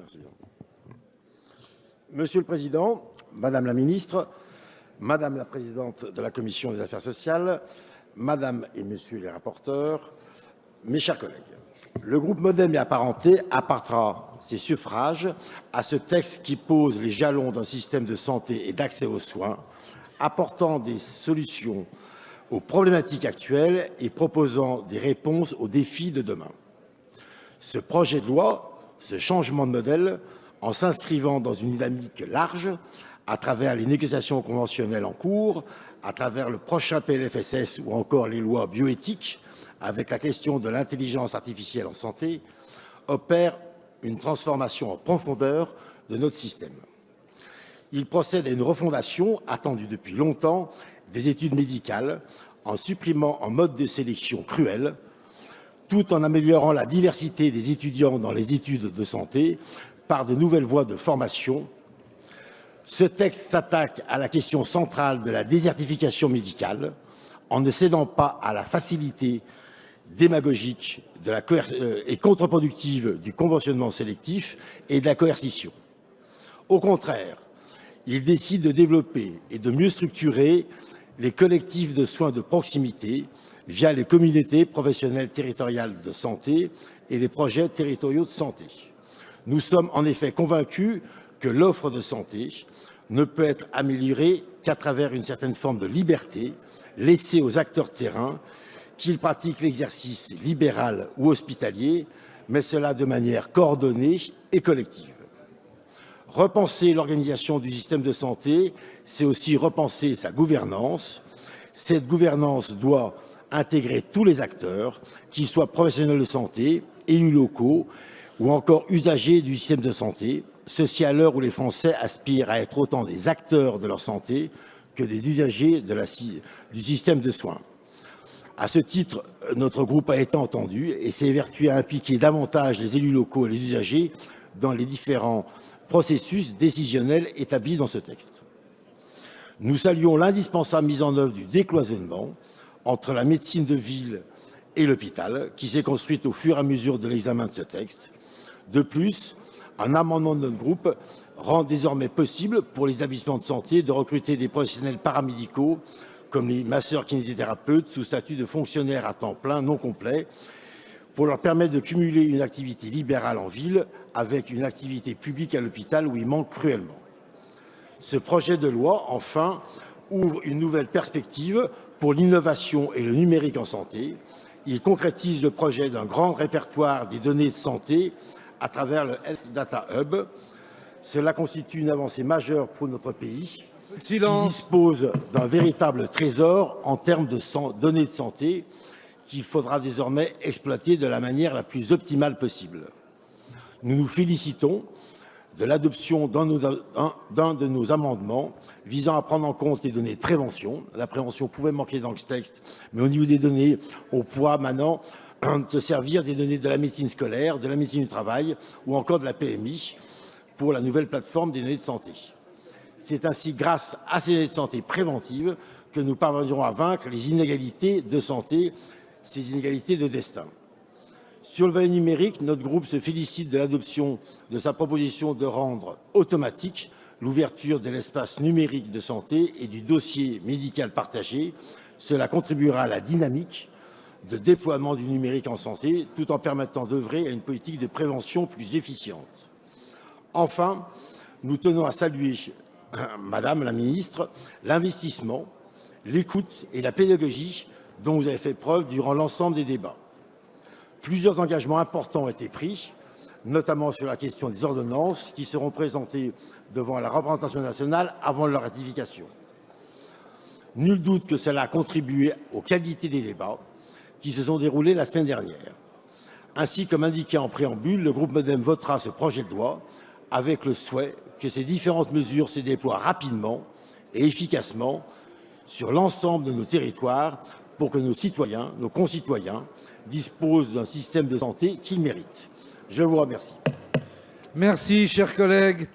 Merci. Monsieur le Président, Madame la Ministre, Madame la Présidente de la Commission des Affaires sociales, Madame et Messieurs les rapporteurs, mes chers collègues, le groupe Modem et Apparentés apportera ses suffrages à ce texte qui pose les jalons d'un système de santé et d'accès aux soins, apportant des solutions aux problématiques actuelles et proposant des réponses aux défis de demain. Ce projet de loi, ce changement de modèle, en s'inscrivant dans une dynamique large, à travers les négociations conventionnelles en cours, à travers le prochain PLFSS ou encore les lois bioéthiques, avec la question de l'intelligence artificielle en santé, opère une transformation en profondeur de notre système. Il procède à une refondation attendue depuis longtemps des études médicales en supprimant un mode de sélection cruel, tout en améliorant la diversité des étudiants dans les études de santé par de nouvelles voies de formation. Ce texte s'attaque à la question centrale de la désertification médicale en ne cédant pas à la facilité démagogique et contre-productive du conventionnement sélectif et de la coercition. Au contraire, il décide de développer et de mieux structurer les collectifs de soins de proximité via les communautés professionnelles territoriales de santé et les projets territoriaux de santé. Nous sommes en effet convaincus que l'offre de santé ne peut être améliorée qu'à travers une certaine forme de liberté laissée aux acteurs de terrain, qu'ils pratiquent l'exercice libéral ou hospitalier, mais cela de manière coordonnée et collective. Repenser l'organisation du système de santé, c'est aussi repenser sa gouvernance. Cette gouvernance doit intégrer tous les acteurs, qu'ils soient professionnels de santé, élus locaux ou encore usagers du système de santé, ceci à l'heure où les Français aspirent à être autant des acteurs de leur santé que des usagers du système de soins. À ce titre, notre groupe a été entendu et s'est évertué à impliquer davantage les élus locaux et les usagers dans les différents processus décisionnels établis dans ce texte. Nous saluons l'indispensable mise en œuvre du décloisonnement entre la médecine de ville et l'hôpital, qui s'est construite au fur et à mesure de l'examen de ce texte. De plus, un amendement de notre groupe rend désormais possible pour les établissements de santé de recruter des professionnels paramédicaux comme les masseurs-kinésithérapeutes sous statut de fonctionnaires à temps plein non complet pour leur permettre de cumuler une activité libérale en ville avec une activité publique à l'hôpital où il manque cruellement. Ce projet de loi, enfin, ouvre une nouvelle perspective pour l'innovation et le numérique en santé. Il concrétise le projet d'un grand répertoire des données de santé à travers le Health Data Hub. Cela constitue une avancée majeure pour notre pays qui dispose d'un véritable trésor en termes de données de santé qu'il faudra désormais exploiter de la manière la plus optimale possible. Nous nous félicitons de l'adoption d'un de nos amendements visant à prendre en compte les données de prévention. La prévention pouvait manquer dans le texte, mais au niveau des données, on pourra maintenant se servir des données de la médecine scolaire, de la médecine du travail ou encore de la PMI pour la nouvelle plateforme des données de santé. C'est ainsi grâce à ces données de santé préventives que nous parviendrons à vaincre les inégalités de santé, ces inégalités de destin. Sur le volet numérique, notre groupe se félicite de l'adoption de sa proposition de rendre automatique l'ouverture de l'espace numérique de santé et du dossier médical partagé. Cela contribuera à la dynamique de déploiement du numérique en santé, tout en permettant d'œuvrer à une politique de prévention plus efficiente. Enfin, nous tenons à saluer, Madame la Ministre, l'investissement, l'écoute et la pédagogie dont vous avez fait preuve durant l'ensemble des débats. Plusieurs engagements importants ont été pris, notamment sur la question des ordonnances qui seront présentées devant la représentation nationale avant leur ratification. Nul doute que cela a contribué aux qualités des débats qui se sont déroulés la semaine dernière. Ainsi, comme indiqué en préambule, le groupe Modem votera ce projet de loi avec le souhait que ces différentes mesures se déploient rapidement et efficacement sur l'ensemble de nos territoires pour que nos citoyens, nos concitoyens, disposent d'un système de santé qu'ils méritent. Je vous remercie. Merci, chers collègues.